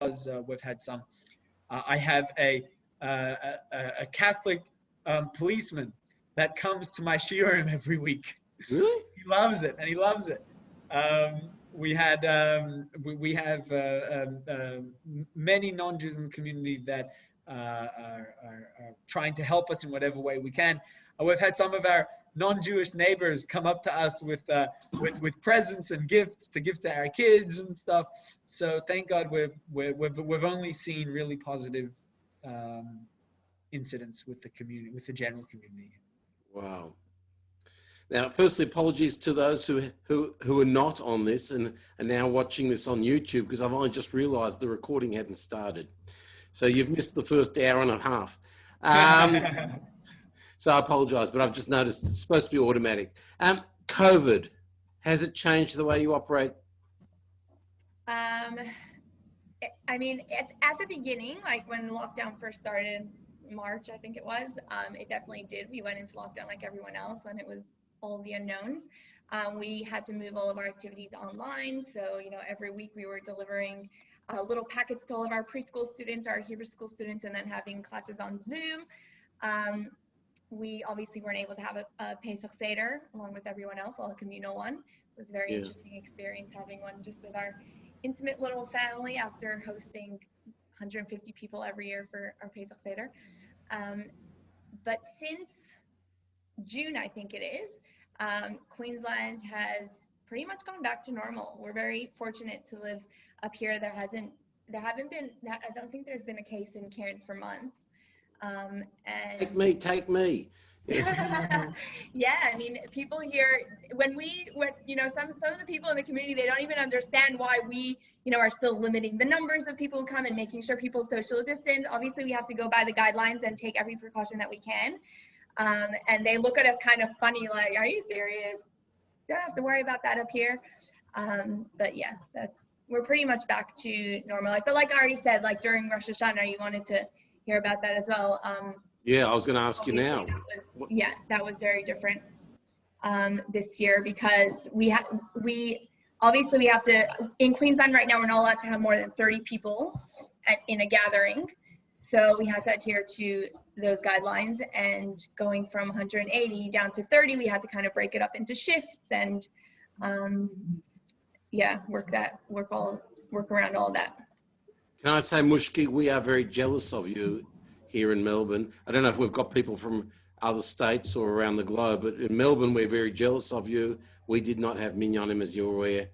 we've had some. I have a Catholic policeman that comes to my shiurim every week. Really? He loves it, and he loves it. We have many non-Jews in the community that are trying to help us in whatever way we can. We've had some of our non-Jewish neighbors come up to us with presents and gifts to give to our kids and stuff. So thank God we've only seen really positive incidents with the community, with the general community. Wow. Now, firstly, apologies to those who are not on this and are now watching this on YouTube, because I've only just realized the recording hadn't started. So you've missed the first hour and a half. So I apologize, but I've just noticed it's supposed to be automatic. COVID, has it changed the way you operate? I mean, at the beginning, like when lockdown first started, March, I think it was, it definitely did. We went into lockdown like everyone else when it was all the unknowns. We had to move all of our activities online. So, you know, every week we were delivering little packets to all of our preschool students, our Hebrew school students, and then having classes on Zoom. We obviously weren't able to have a Pesach Seder along with everyone else, all a communal one. It was a very interesting experience having one just with our intimate little family after hosting 150 people every year for our Pesach Seder. But since June, I think it is, Queensland has pretty much gone back to normal. We're very fortunate to live up here. There haven't been, I don't think there's been a case in Cairns for months. And Take me. Yeah, I mean, people here, you know, some of the people in the community, they don't even understand why we, you know, are still limiting the numbers of people who come and making sure people social distance. Obviously, we have to go by the guidelines and take every precaution that we can. And they look at us kind of funny, like, are you serious? Don't have to worry about that up here. But yeah, we're pretty much back to normal life. But like Ari said, like during Rosh Hashanah, you wanted to hear about that as well. Yeah, I was going to ask you now. That was very different this year because we obviously have to, in Queensland right now, we're not allowed to have more than 30 people in a gathering. So we had to adhere to those guidelines, and going from 180 down to 30, we had to kind of break it up into shifts and work around all that. Can I say, Mushkie, we are very jealous of you here in Melbourne. I don't know if we've got people from other states or around the globe, but in Melbourne, we're very jealous of you. We did not have minyanim, as you're aware,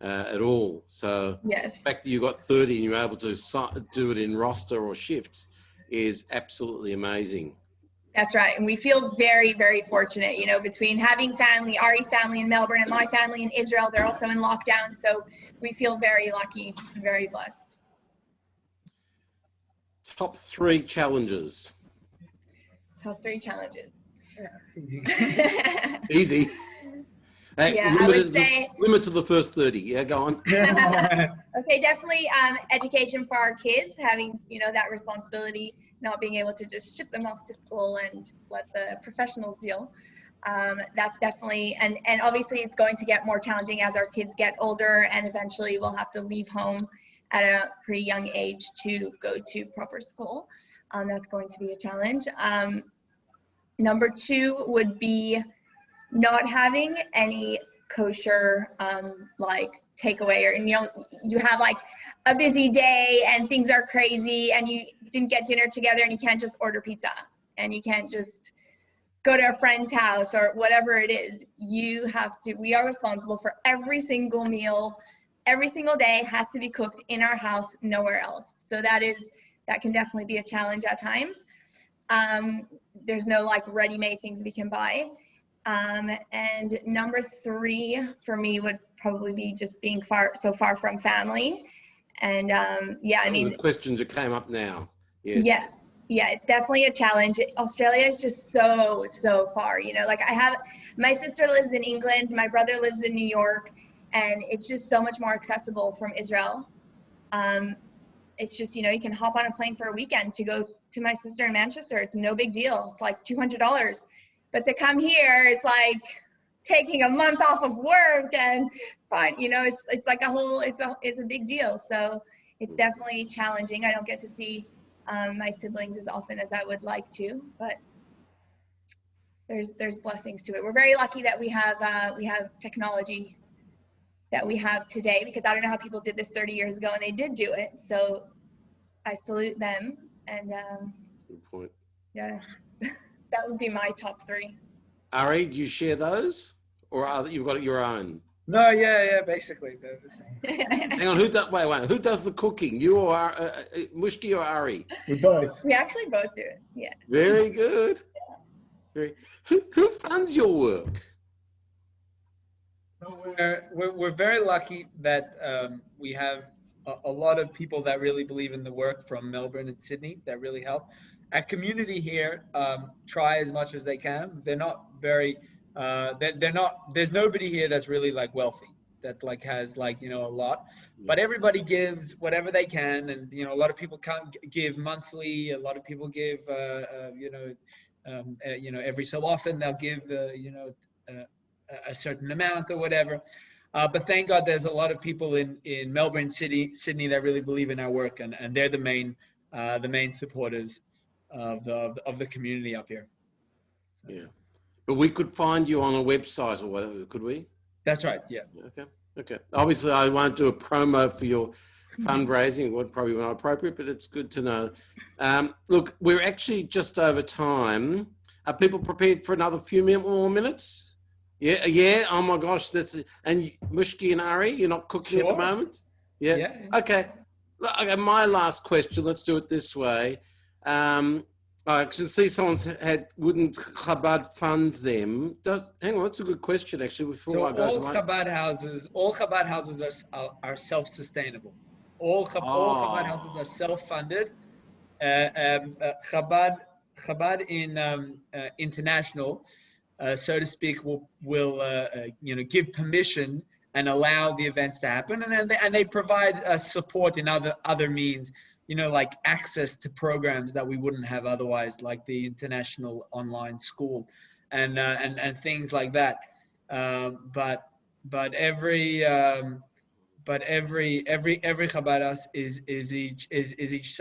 at all. So yes, the fact that you got 30 and you're able to do it in roster or shifts is absolutely amazing. That's right. And we feel very, very fortunate, you know, between having family, Ari's family in Melbourne and my family in Israel. They're also in lockdown. So we feel very lucky, very blessed. Top 3 challenges. Top 3 challenges. Easy. Hey, yeah, I would say limit to the first 30. Yeah, go on. Okay, definitely education for our kids, having, you know, that responsibility, not being able to just ship them off to school and let the professionals deal. That's definitely, and obviously it's going to get more challenging as our kids get older, and eventually we'll have to leave home at a pretty young age to go to proper school. That's going to be a challenge. Number 2 would be not having any kosher like takeaway, or, you know, you have like a busy day and things are crazy and you didn't get dinner together and you can't just order pizza and you can't just go to a friend's house or whatever it is. We are responsible for every single meal. Every single day has to be cooked in our house, nowhere else. So that can definitely be a challenge at times. There's no like ready-made things we can buy. And number 3 for me would probably be just being so far from family. And I mean, the questions that came up now. Yes. Yeah, it's definitely a challenge. Australia is just so far, you know, like my sister lives in England, my brother lives in New York, and it's just so much more accessible from Israel. It's just, you know, you can hop on a plane for a weekend to go to my sister in Manchester. It's no big deal. It's like $200. But to come here, it's like taking a month off of work and fine, you know, it's like it's a big deal. So it's definitely challenging. I don't get to see my siblings as often as I would like to, but there's blessings to it. We're very lucky that we have technology that we have today, because I don't know how people did this 30 years ago, and they did do it. So I salute them. And Good point. yeah, that would be my top 3. Ari, do you share those, or you've got your own? No, yeah, basically. They're the same. Hang on, who does the cooking? You or Mushkie or Ari? We both. We actually both do it. Yeah. Very good. Who funds your work? So we're very lucky that we have a lot of people that really believe in the work from Melbourne and Sydney that really help. Our community here try as much as they can. They're not very, they're not, there's nobody here that's really like wealthy, that like has like, you know, a lot, but everybody gives whatever they can. And, you know, a lot of people can't give monthly. A lot of people give, every so often they'll give, a certain amount or whatever. But thank God there's a lot of people in Melbourne, Sydney that really believe in our work, and they're the main supporters of the community up here. So. Yeah. But we could find you on a website or whatever, could we? That's right, yeah. Okay. Obviously, I won't do a promo for your fundraising. Would probably not appropriate, but it's good to know. Look, we're actually just over time. Are people prepared for another few more minutes? Yeah. Oh my gosh, and Mushkie and Ari, you're not cooking at the moment? Yeah. Okay. Okay. My last question. Let's do it this way. I can see someone's wouldn't Chabad fund them? Hang on, that's a good question actually. Before I go to all Chabad houses are self-sustainable. All Chabad houses are self-funded. Chabad in international, so to speak, will give permission and allow the events to happen, and they provide support in other means, like access to programs that we wouldn't have otherwise, like the international online school, and things like that. But every Chabad house is each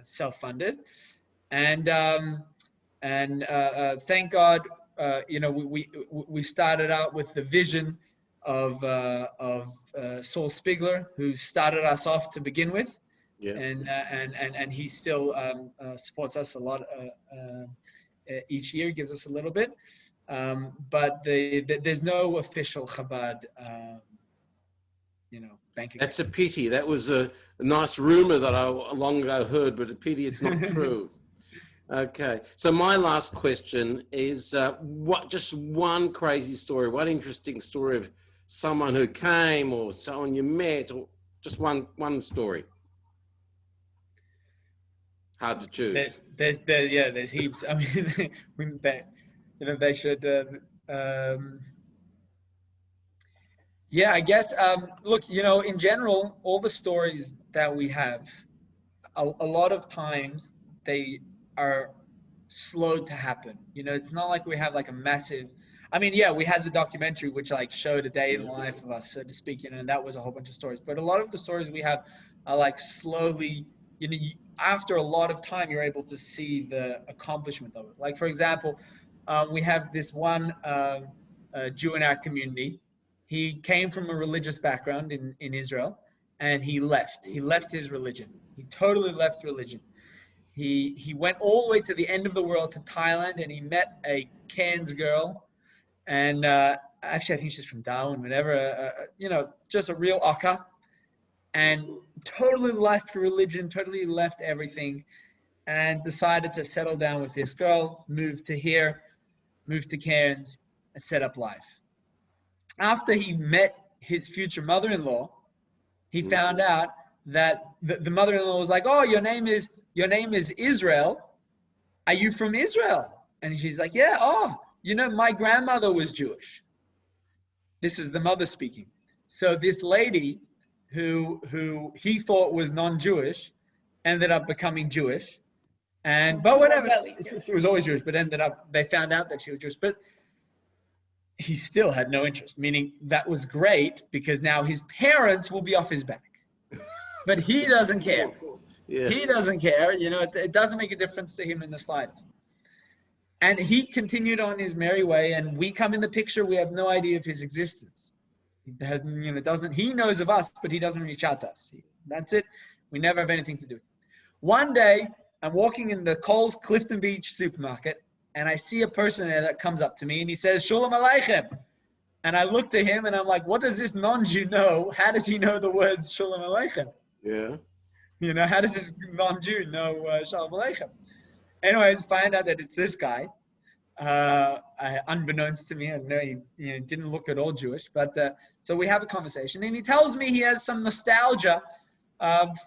self-funded, and thank God, we started out with the vision of Saul Spiegler, who started us off to begin with, and he still supports us a lot each year, gives us a little bit, but there's no official Chabad bank account. That's a pity. That was a nice rumor that I long ago heard, but a pity it's not true. Okay, so my last question is, just one crazy story, one interesting story of someone who came or someone you met, or just one story. Hard to choose. There's heaps. I mean, they should. I guess. Look, in general, all the stories that we have, a lot of times they are slow to happen. It's not like we have like a massive. I mean, we had the documentary which like showed a day in the life of us, so to speak, and that was a whole bunch of stories. But a lot of the stories we have are like slowly, after a lot of time, you're able to see the accomplishment of it. Like, for example, we have this one Jew in our community. He came from a religious background in Israel, and he left his religion. He totally left religion. He went all the way to the end of the world, to Thailand, and he met a Cairns girl, and actually I think she's from Darwin, whatever, just a real akka, and totally left religion, totally left everything, and decided to settle down with this girl, moved to Cairns, and set up life. After he met his future mother-in-law, he found out that the mother-in-law was like, "Oh, your name is Israel. Are you from Israel?" And she's like, "Yeah. Oh, my grandmother was Jewish." This is the mother speaking. So this lady who he thought was non-Jewish ended up becoming Jewish. But whatever, she was always Jewish, but they found out that she was Jewish. But he still had no interest, meaning that was great because now his parents will be off his back. But he doesn't care. Yeah. He doesn't care. You know, it doesn't make a difference to him in the slightest. And he continued on his merry way, and we come in the picture. We have no idea of his existence. He hasn't, you know, doesn't. He knows of us, but he doesn't reach out to us. That's it. We never have anything to do. One day, I'm walking in the Coles Clifton Beach supermarket, and I see a person there that comes up to me, and he says, "Shalom Aleichem." And I looked at him, and I'm like, "What does this non-Jew know? How does he know the words Shalom Aleichem?" Yeah. You know, how does this non-Jew know Shalom Aleichem? Anyways, find out that it's this guy. Unbeknownst to me, I know he didn't look at all Jewish, but so we have a conversation, and he tells me he has some nostalgia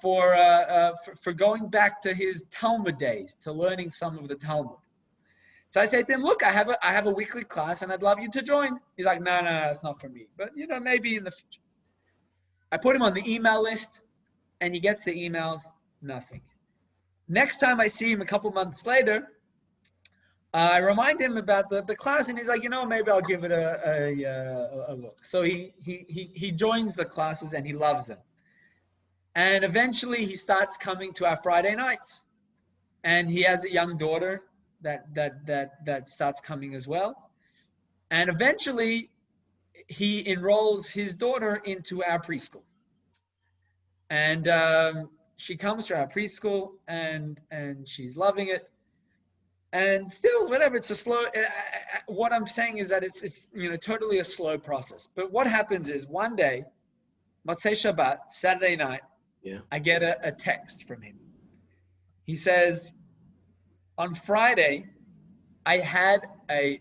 for going back to his Talmud days, to learning some of the Talmud. So I say to him, "Look, I have a weekly class, and I'd love you to join." He's like, "No, it's not for me, but you know, maybe in the future." I put him on the email list, and he gets the emails, nothing. Next time I see him a couple months later, I remind him about the class, and he's like, "You know, maybe I'll give it a look." So he joins the classes, and he loves them. And eventually he starts coming to our Friday nights, and he has a young daughter that starts coming as well. And eventually he enrolls his daughter into our preschool. And she comes to our preschool, and she's loving it. And still, whatever, it's a slow, what I'm saying is that it's you know, totally a slow process. But what happens is one day, Motzei Shabbat, Saturday night, Yeah. I get a text from him. He says, "On Friday, I had a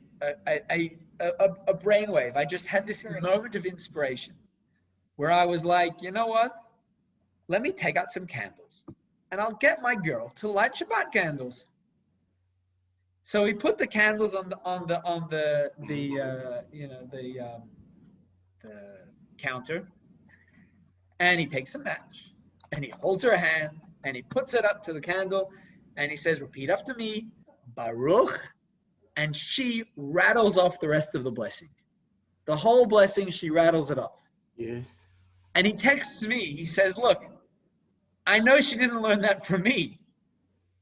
brainwave. I just had this moment of inspiration where I was like, you know what? Let me take out some candles, and I'll get my girl to light Shabbat candles." So he put the candles on the counter, and he takes a match, and he holds her hand, and he puts it up to the candle, and he says, "Repeat after me, Baruch," and she rattles off the rest of the blessing. The whole blessing, she rattles it off. Yes. And he texts me, he says, "Look, I know she didn't learn that from me.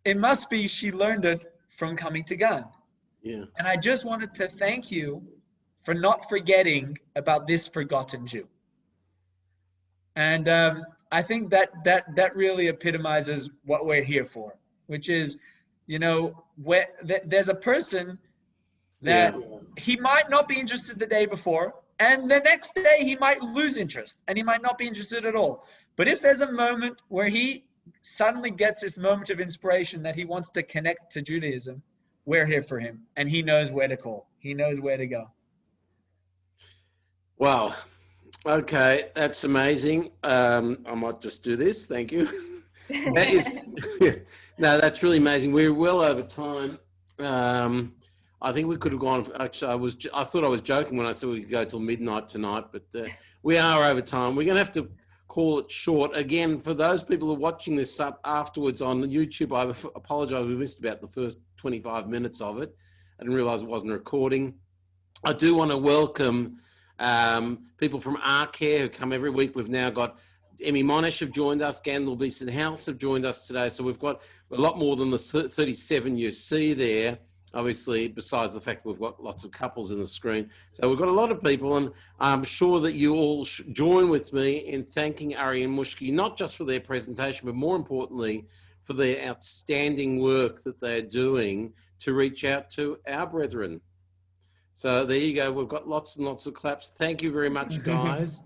It must be she learned it from coming to Gun. Yeah. And I just wanted to thank you for not forgetting about this forgotten Jew." And I think that really epitomizes what we're here for, which is, you know, there's a person that he might not be interested the day before, and the next day he might lose interest, and he might not be interested at all. But if there's a moment where he suddenly gets this moment of inspiration that he wants to connect to Judaism, we're here for him, and he knows where to call. He knows where to go. Wow. Okay, that's amazing. I might just do this. Thank you. That is, no, that's really amazing. We're well over time. I think we could have gone. Actually, I thought I was joking when I said we could go till midnight tonight, but we are over time. We're going to have to call it short. Again, for those people who are watching this up afterwards on YouTube, I apologize. We missed about the first 25 minutes of it. I didn't realize it wasn't recording. I do want to welcome people from Arcare who come every week. We've now got Emmy Monash have joined us, Gandal Beeson House have joined us today. So we've got a lot more than the 37 you see there, obviously, besides the fact that we've got lots of couples in the screen. So we've got a lot of people, and I'm sure that you all join with me in thanking Ari and Mushkie, not just for their presentation, but more importantly, for their outstanding work that they're doing to reach out to our brethren. So there you go. We've got lots and lots of claps. Thank you very much, guys.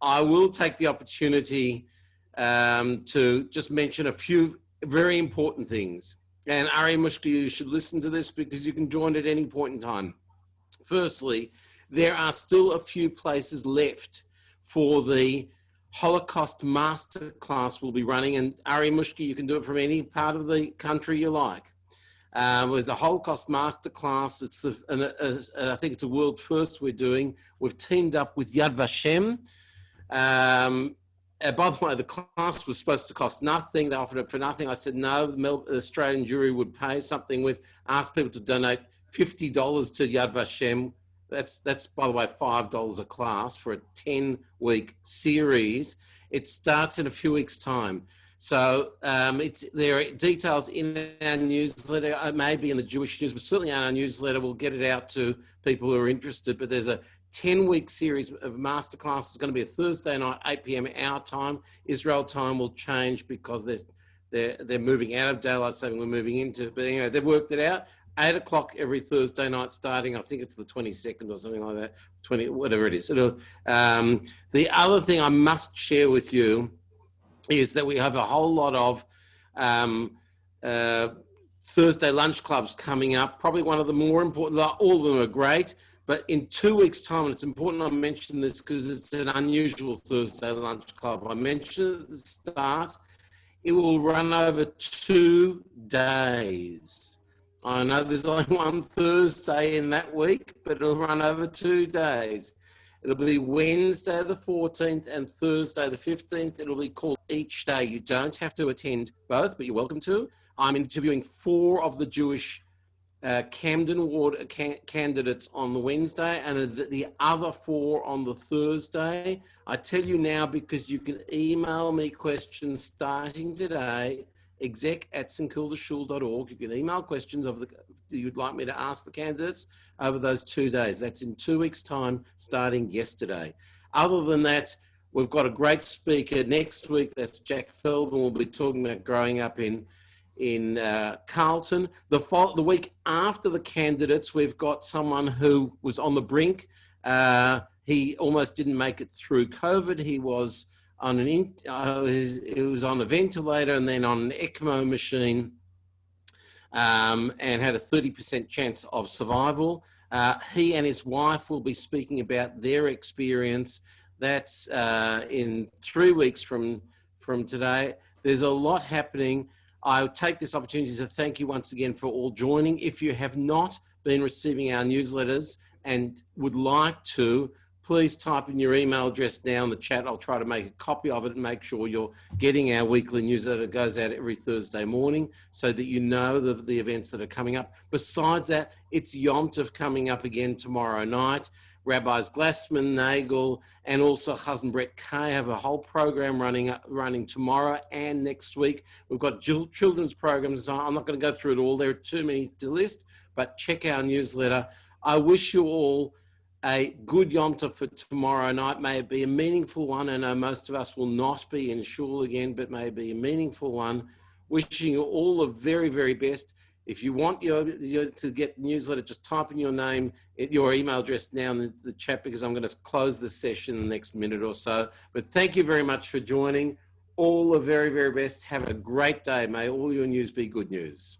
I will take the opportunity to just mention a few very important things. And Ari Mushkie, you should listen to this because you can join at any point in time. Firstly, there are still a few places left for the Holocaust Masterclass we'll be running. And Ari Mushkie, you can do it from any part of the country you like. There's a Holocaust Masterclass. I think it's a world first we're doing. We've teamed up with Yad Vashem. By the way, the class was supposed to cost nothing. They offered it for nothing. I said, no, the Australian jury would pay something. We've asked people to donate $50 to Yad Vashem. That's by the way, $5 a class for a 10-week series It starts in a few weeks' time. So there are details in our newsletter. It may be in the Jewish News, but certainly in our newsletter. We'll get it out to people who are interested. But there's a 10-week series of masterclasses. It's going to be a Thursday night, 8 p.m. our time. Israel time will change because they're moving out of daylight saving. We're moving into. But anyway, they've worked it out. 8 o'clock every Thursday night starting, I think it's the 22nd or something like that, 20, whatever it is. The other thing I must share with you is that we have a whole lot of Thursday lunch clubs coming up. Probably one of the more important, all of them are great, but in 2 weeks' time, and it's important I mention this because it's an unusual Thursday lunch club. I mentioned at the start, it will run over 2 days. I know there's only one Thursday in that week, but it'll run over 2 days. It'll be Wednesday the 14th and Thursday the 15th. It'll be called Each Day. You don't have to attend both, but you're welcome to. I'm interviewing 4 of the Jewish Camden Ward candidates on the Wednesday and the other 4 on the Thursday. I tell you now because you can email me questions starting today, exec@stkildashul.org. You can email questions you'd like me to ask the candidates over those 2 days. That's in 2 weeks' time, starting yesterday. Other than that, we've got a great speaker next week. That's Jack Feldman. We'll be talking about growing up in Carlton. The week after the candidates, we've got someone who was on the brink. He almost didn't make it through COVID. He was on he was on a ventilator and then on an ECMO machine, and had a 30% chance of survival. He and his wife will be speaking about their experience. That's in 3 weeks from today. There's a lot happening. I take this opportunity to thank you once again for all joining. If you have not been receiving our newsletters and would like to, please type in your email address now in the chat. I'll try to make a copy of it and make sure you're getting our weekly newsletter that goes out every Thursday morning so that you know the events that are coming up. Besides that, it's Yom Tov coming up again tomorrow night. Rabbis Glassman, Nagel, and also Chazan Brett Kay have a whole program running tomorrow and next week. We've got children's programs. I'm not going to go through it all. There are too many to list, but check our newsletter. I wish you all a good Yom Tov for tomorrow night. May it be a meaningful one. I know most of us will not be in shul again, but may it be a meaningful one. Wishing you all the very, very best. If you want to get newsletter, just type in your name, your email address now in the chat because I'm going to close the session in the next minute or so. But thank you very much for joining. All the very, very best. Have a great day. May all your news be good news.